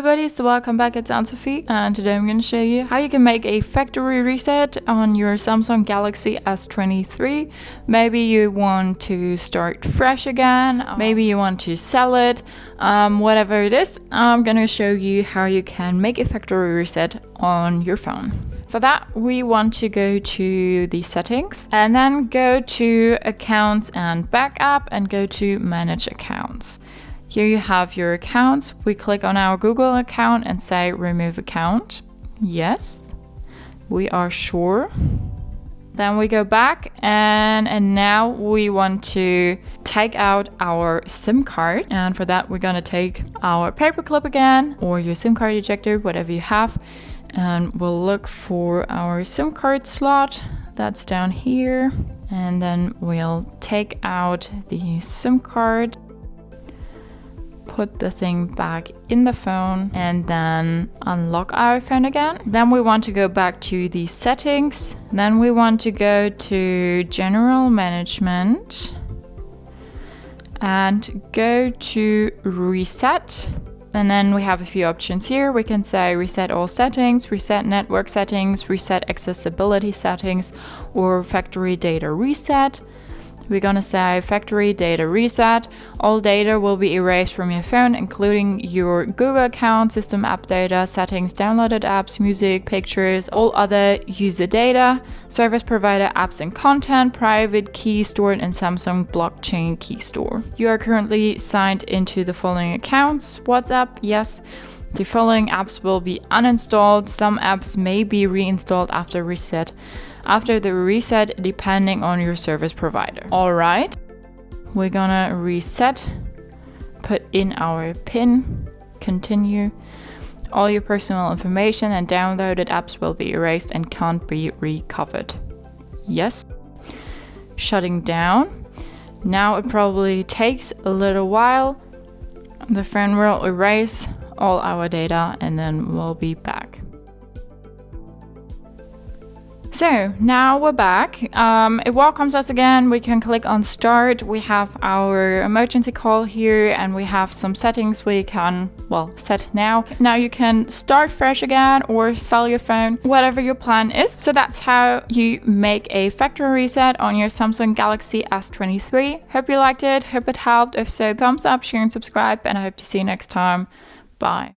everybody, so welcome back, it's Sophie, and today I'm going to show you how you can make a factory reset on your Samsung Galaxy S23. Maybe you want to start fresh again, maybe you want to sell it, whatever it is, I'm going to show you how you can make a factory reset on your phone. For that, we want to go to the settings and then go to accounts and backup and go to manage accounts. Here you have your accounts. We click on our Google account and say remove account. Yes, we are sure. Then we go back and now we want to take out our SIM card. And for that, we're gonna take our paperclip again or your SIM card ejector, whatever you have. And we'll look for our SIM card slot. That's down here. And then we'll take out the SIM card, put the thing back in the phone, and then unlock our phone again. Then we want to go back to the settings. Then we want to go to general management and go to reset. And then we have a few options here. We can say reset all settings, reset network settings, reset accessibility settings, or factory data reset. We're gonna say factory data reset. All data will be erased from your phone, including your Google account, system app data, settings, downloaded apps, music, pictures, all other user data, service provider apps and content, private key stored in Samsung blockchain key store. You are currently signed into the following accounts. WhatsApp, yes. The following apps will be uninstalled. Some apps may be reinstalled after the reset, depending on your service provider. All right, we're gonna reset, put in our PIN, continue. All your personal information and downloaded apps will be erased and can't be recovered. Yes. Shutting down. Now it probably takes a little while. The phone will erase all our data and then we'll be back. So now we're back. It welcomes us again. We can click on start. We have our emergency call here and we have some settings we can, set now. Now you can start fresh again or sell your phone, whatever your plan is. So that's how you make a factory reset on your Samsung Galaxy S23. Hope you liked it. Hope it helped. If so, thumbs up, share and subscribe, and I hope to see you next time. Bye.